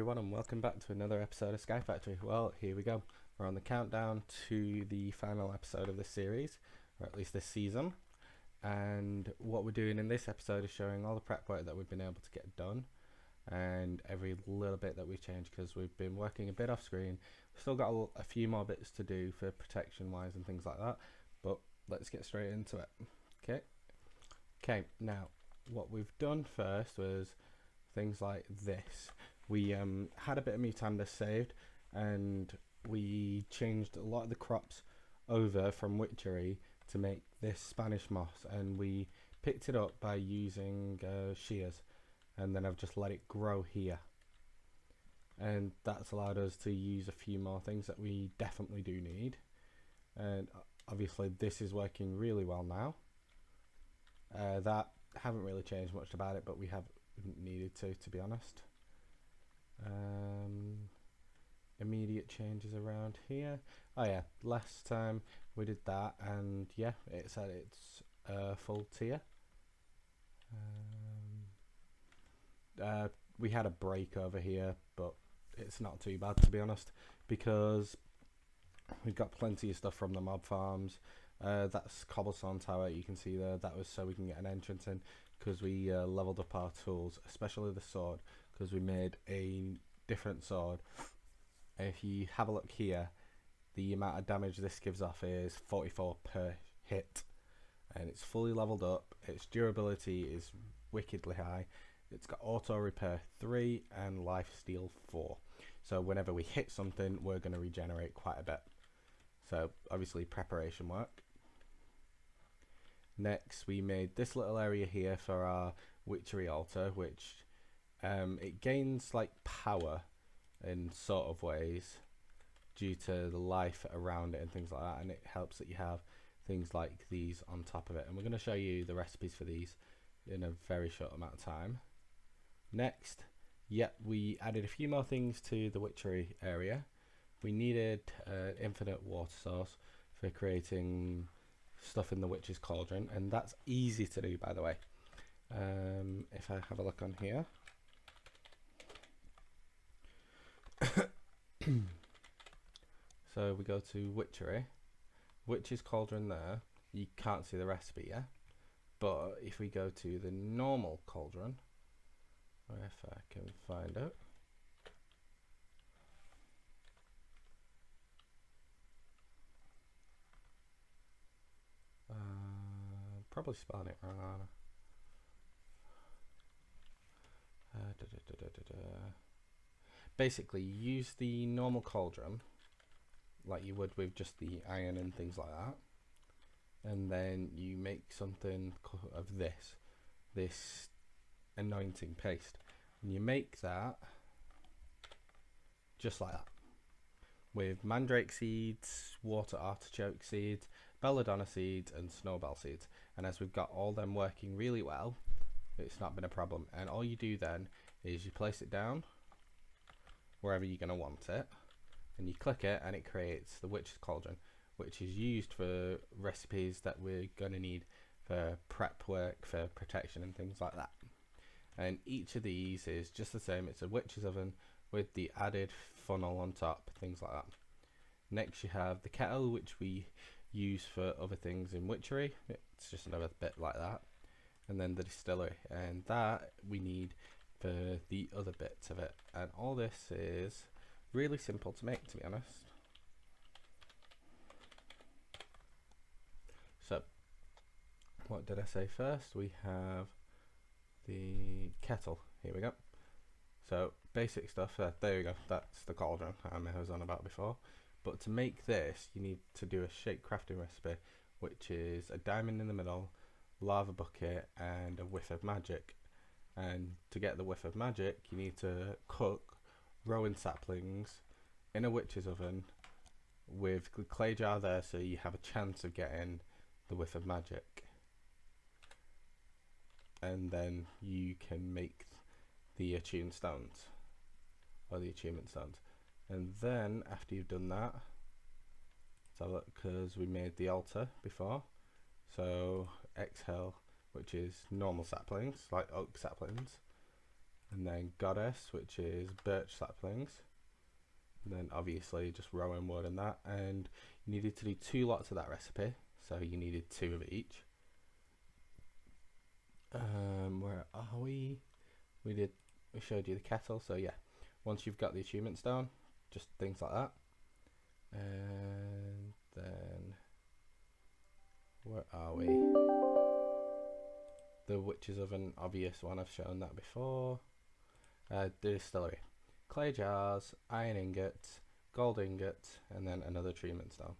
everyone, and welcome back to another episode of Sky Factory. Well, here we go. We're on the countdown to the final episode of this series, or at least this season. And what we're doing in this episode is showing all the prep work that we've been able to get done, and every little bit that we've changed, because we've been working a bit off screen. We've still got a few more bits to do for protection wise and things like that, but let's get straight into it. Okay, now what we've done first was things like this. We had a bit of Mutanda saved, and we changed a lot of the crops over from witchery to make this Spanish moss, and we picked it up by using shears, and then I've just let it grow here, and that's allowed us to use a few more things that we definitely do need. And obviously this is working really well now. That haven't really changed much about it, but we have needed to be honest. Immediate changes around here. Oh yeah, last time we did that, and yeah, it said it's full tier. We had a break over here, but it's not too bad to be honest, because we've got plenty of stuff from the mob farms. That's cobblestone tower, you can see there. That was so we can get an entrance in, because we leveled up our tools, especially the sword, because we made a different sword. If you have a look here, the amount of damage this gives off is 44 per hit, and it's fully leveled up. Its durability is wickedly high. It's got auto repair 3 and life steal 4, so whenever we hit something we're going to regenerate quite a bit. So obviously preparation work. Next we made this little area here for our witchery altar, which it gains like power in sort of ways due to the life around it and things like that, and it helps that you have things like these on top of it, and we're going to show you the recipes for these in a very short amount of time. Next, we added a few more things to the witchery area. We needed infinite water source for creating stuff in the witch's cauldron, and that's easy to do, by the way. If I have a look on here, so we go to witchery, witch's cauldron there. You can't see the recipe yet, but if we go to the normal cauldron, if I can find it, probably spelling it wrong. Basically, use the normal cauldron like you would with just the iron and things like that, and then you make something of this anointing paste, and you make that just like that with mandrake seeds, water artichoke seeds, belladonna seeds and snowball seeds. And as we've got all them working really well, it's not been a problem. And all you do then is you place it down wherever you're going to want it, and you click it, and it creates the witch's cauldron, which is used for recipes that we're going to need for prep work, for protection and things like that. And each of these is just the same. It's a witch's oven with the added funnel on top, things like that. Next you have the kettle, which we use for other things in witchery. It's just another bit like that. And then the distillery, and that we need for the other bits of it. And all this is really simple to make, to be honest. So what did I say first? We have the kettle. Here we go. So basic stuff. There we go. That's the cauldron I was on about before. But to make this, you need to do a shake crafting recipe, which is a diamond in the middle, lava bucket, and a whiff of magic. And to get the whiff of magic, you need to cook rowan saplings in a witch's oven with the clay jar there, so you have a chance of getting the whiff of magic. And then you can make the attuned stones, or the attunement stones. And then after you've done that, let's have a look, because we made the altar before. So exhale, which is normal saplings, like oak saplings, and then goddess, which is birch saplings, and then obviously just rowan wood and that. And you needed to do 2 lots of that recipe, so you needed 2 of each. Where are we? We showed you the kettle, so yeah. Once you've got the achievements down, just things like that. And then where are we? The witch's oven, obvious one, I've shown that before. The distillery, clay jars, iron ingots, gold ingots, and then another attunement stone.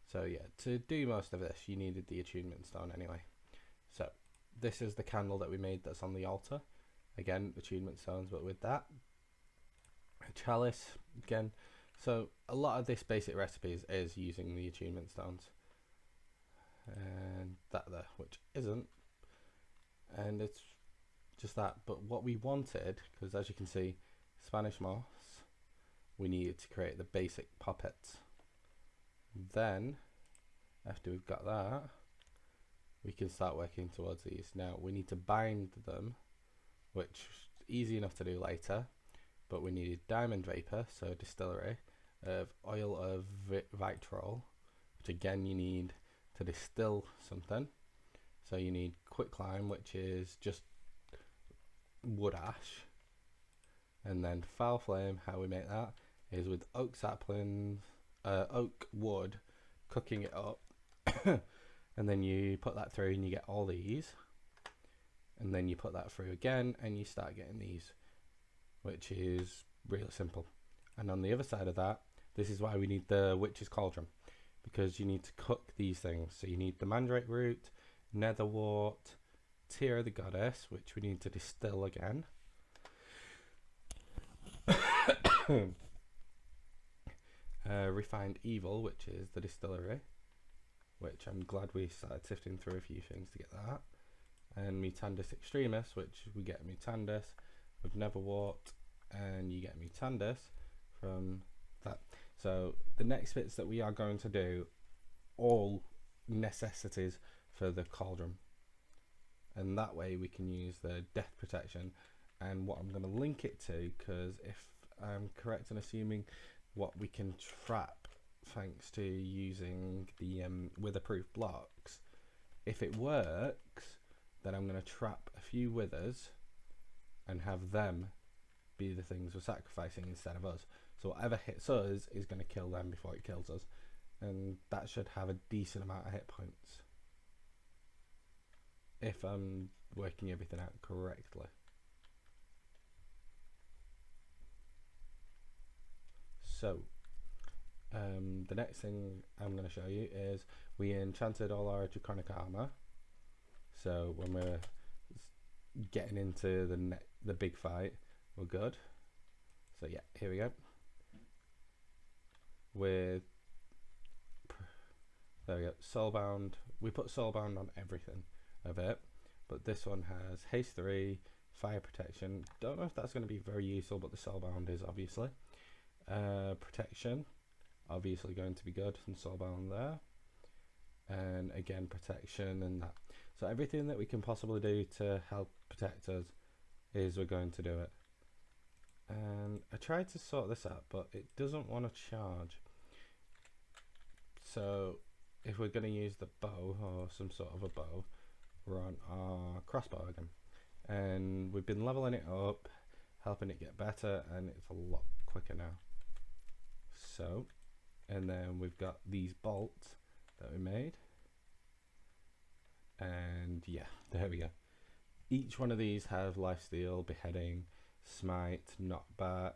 So yeah, to do most of this you needed the attunement stone anyway. So this is the candle that we made that's on the altar. Again, attunement stones, but with that. A chalice, again. So a lot of this basic recipes is using the attunement stones. And that there, which isn't. And it's just that. But what we wanted, because as you can see, Spanish moss, we needed to create the basic poppets. Then, after we've got that, we can start working towards these. Now, we need to bind them, which is easy enough to do later, but we needed diamond vapor, so distillery, of oil of vitriol, which again you need to distill something. So you need quicklime, which is just wood ash, and then foul flame. How we make that is with oak saplings, oak wood, cooking it up, and then you put that through and you get all these, and then you put that through again and you start getting these, which is really simple. And on the other side of that, this is why we need the witch's cauldron, because you need to cook these things. So you need the mandrake root, netherwort, tear of the goddess, which we need to distill again, refined evil, which is the distillery, which I'm glad we started sifting through a few things to get that, and mutandis extremis, which we get mutandis with netherwort, and you get mutandis from that. So the next bits that we are going to do, all necessities for the cauldron, and that way we can use the death protection. And what I'm going to link it to, because if I'm correct in assuming what we can trap thanks to using the witherproof blocks, if it works, then I'm going to trap a few withers and have them be the things we're sacrificing instead of us. So whatever hits us is going to kill them before it kills us, and that should have a decent amount of hit points if I'm working everything out correctly. So the next thing I'm going to show you is we enchanted all our draconic armor, so when we're getting into the big fight, we're good. So yeah, here we go. With there we go, soulbound. We put soulbound on everything of it, but this one has haste 3, fire protection. Don't know if that's going to be very useful, but the soulbound is obviously. Protection, obviously going to be good, and soulbound there, and again protection and that. So everything that we can possibly do to help protect us is we're going to do it. And I tried to sort this out, but it doesn't want to charge. So if we're going to use the bow or some sort of a bow, we're on our crossbow again, and we've been leveling it up, helping it get better, and it's a lot quicker now. So, and then we've got these bolts that we made, and yeah, there we go. Each one of these have lifesteal, beheading, smite, knockback,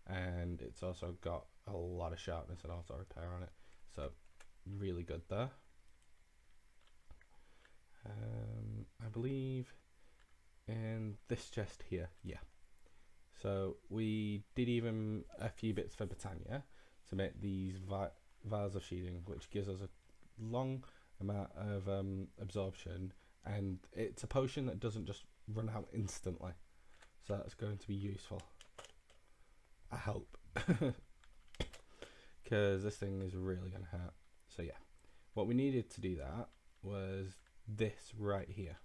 and it's also got a lot of sharpness and auto repair on it, so really good there. I believe in this chest here, yeah. So we did even a few bits for Britannia to make these vials of sheathing, which gives us a long amount of absorption, and it's a potion that doesn't just run out instantly, so that's going to be useful, I hope, because this thing is really going to hurt. So yeah, what we needed to do that was this right here.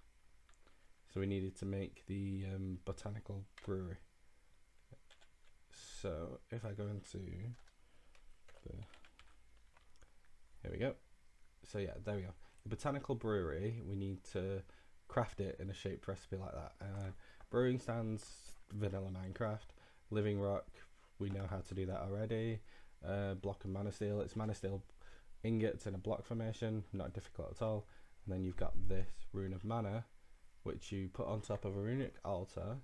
So we needed to make the botanical brewery. So if I go into the, here we go. So yeah, there we go. The botanical brewery, we need to craft it in a shaped recipe like that. Brewing stands, vanilla Minecraft. Living rock, we know how to do that already. Block of mana steel, it's mana steel ingots in a block formation, not difficult at all. And then you've got this rune of mana, which you put on top of a runic altar.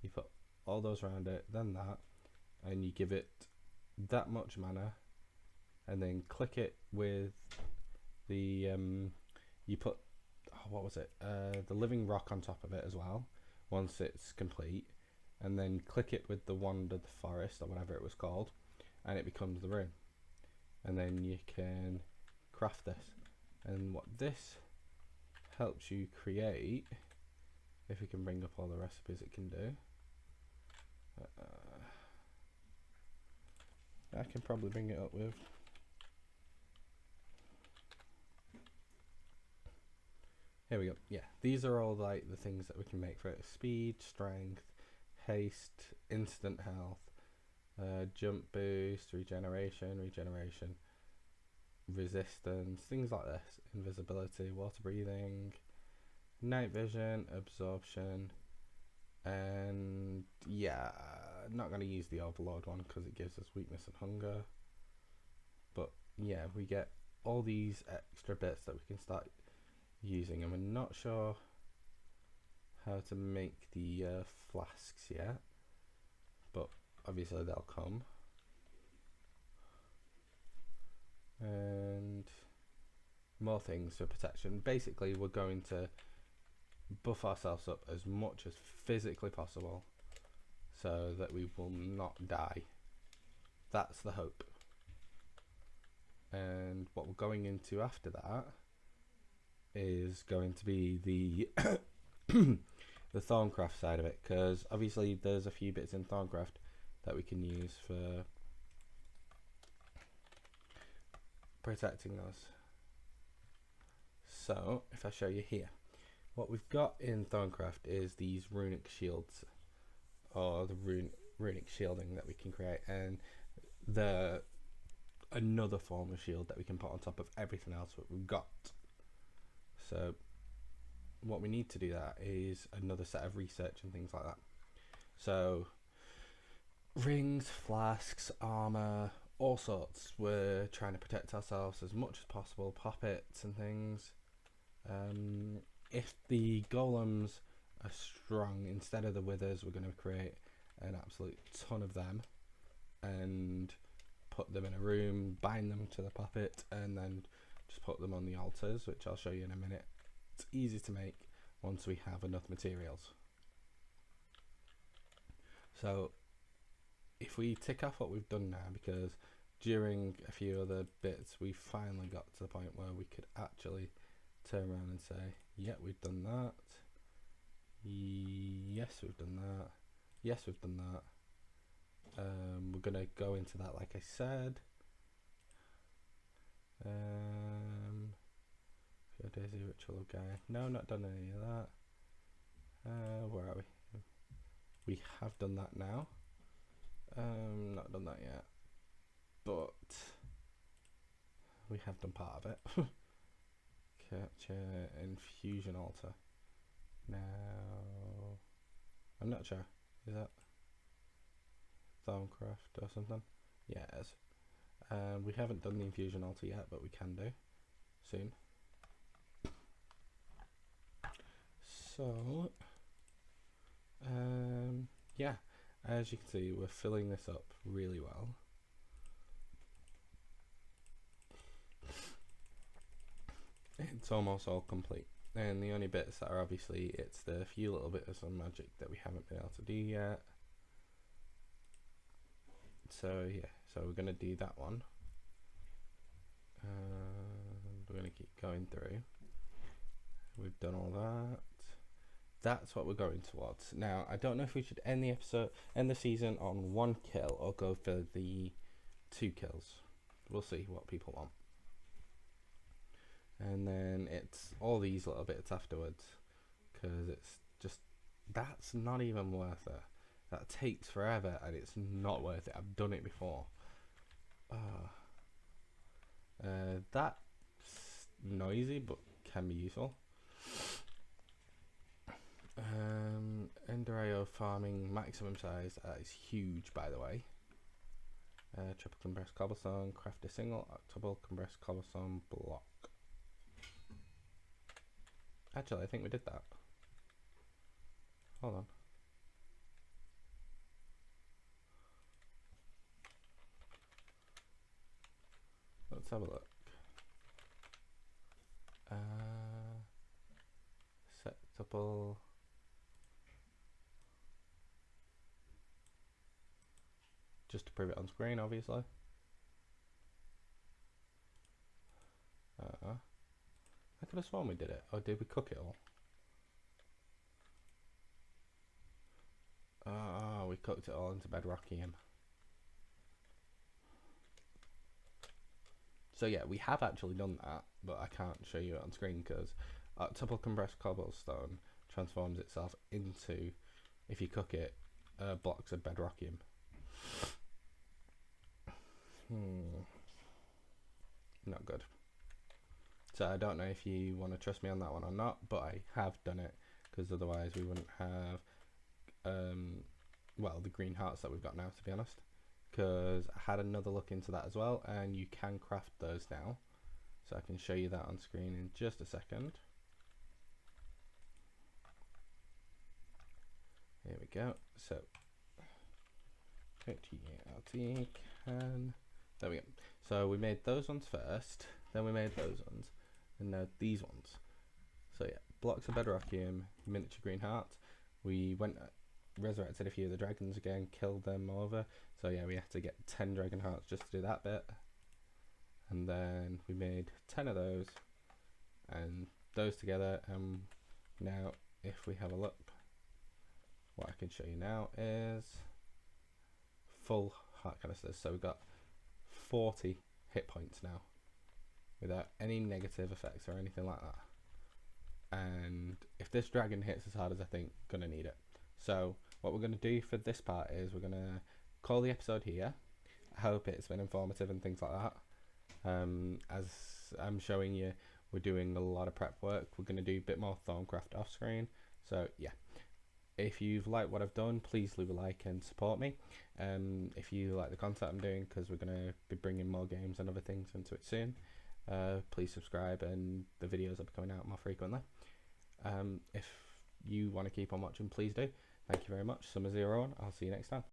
You put all those around it, then that, and you give it that much mana, and then click it with the you put what was it, the living rock on top of it as well once it's complete, and then click it with the wand of the forest or whatever it was called, and it becomes the rune. And then you can craft this, and what this helps you create, if we can bring up all the recipes it can do, I can probably bring it up with here we go. Yeah, these are all like the things that we can make for it: speed, strength, haste, instant health, jump boost, regeneration, resistance, things like this, invisibility, water breathing, night vision, absorption, and yeah, not going to use the overload one because it gives us weakness and hunger, but yeah, we get all these extra bits that we can start using, and we're not sure how to make the flasks yet, but obviously they'll come. And more things for protection. Basically, we're going to buff ourselves up as much as physically possible so that we will not die. That's the hope. And what we're going into after that is going to be the the Thorncraft side of it, because obviously there's a few bits in Thorncraft that we can use for protecting us. So if I show you here, what we've got in Thorncraft is these runic shields, or the runic shielding that we can create, and another form of shield that we can put on top of everything else that we've got. So what we need to do that is another set of research and things like that. So rings, flasks, armor, all sorts. We're trying to protect ourselves as much as possible, poppets and things. If the golems are strong, instead of the withers, we're going to create an absolute ton of them and put them in a room, bind them to the puppet, and then just put them on the altars, which I'll show you in a minute. It's easy to make once we have enough materials. So if we tick off what we've done now, because during a few other bits we finally got to the point where we could actually turn around and say, yeah, we've done that, yes, we've done that, yes, we've done that. We're gonna go into that, like I said. Daisy ritual guy. No, not done any of that. Where are we? We have done that now. Not done that yet, but we have done part of it. Capture infusion altar. Now, I'm not sure. Is that Thorncraft or something? Yeah, it is. We haven't done the infusion altar yet, but we can do soon. So, yeah, as you can see, we're filling this up really well. It's almost all complete, and the only bits that are obviously, it's the few little bits of some magic that we haven't been able to do yet. So yeah, so we're going to do that one, and we're going to keep going through. We've done all that. That's what we're going towards. Now, I don't know if we should end the season on 1 kill or go for the 2 kills. We'll see what people want. And then it's all these little bits afterwards, because it's just, that's not even worth it. That takes forever and it's not worth it. I've done it before. That's noisy but can be useful. Ender farming maximum size. That is huge, by the way. Triple compressed cobblestone. Craft a single octuple compressed cobblestone block. Actually, I think we did that. Hold on. Let's have a look. Setable. Just to prove it on screen, obviously. I could have sworn we did it. Or did we cook it all? Oh, we cooked it all into bedrockium. So yeah, we have actually done that, but I can't show you it on screen because octuple compressed cobblestone transforms itself into, if you cook it, blocks of bedrockium. Not good. So I don't know if you want to trust me on that one or not, but I have done it because otherwise we wouldn't have well, the green hearts that we've got now, to be honest, because I had another look into that as well, and you can craft those now, so I can show you that on screen in just a second. Here we go. So TLT can, there we go. So we made those ones first, then we made those ones, and now these ones. So yeah, blocks of bedrockium, miniature green hearts. We went resurrected a few of the dragons again, killed them over. So yeah, we had to get 10 dragon hearts just to do that bit. And then we made 10 of those and those together. And now if we have a look, what I can show you now is full heart canisters. So we've got 40 hit points now without any negative effects or anything like that. And if this dragon hits as hard as I think, gonna need it. So what we're going to do for this part is we're going to call the episode here. I hope it's been informative and things like that. As I'm showing you, we're doing a lot of prep work. We're going to do a bit more Thorncraft off screen. So yeah, if you've liked what I've done, please leave a like and support me. If you like the content I'm doing, because we're going to be bringing more games and other things into it soon, please subscribe and the videos will be coming out more frequently. If you want to keep on watching, please do. Thank you very much. Summer01. I'll see you next time.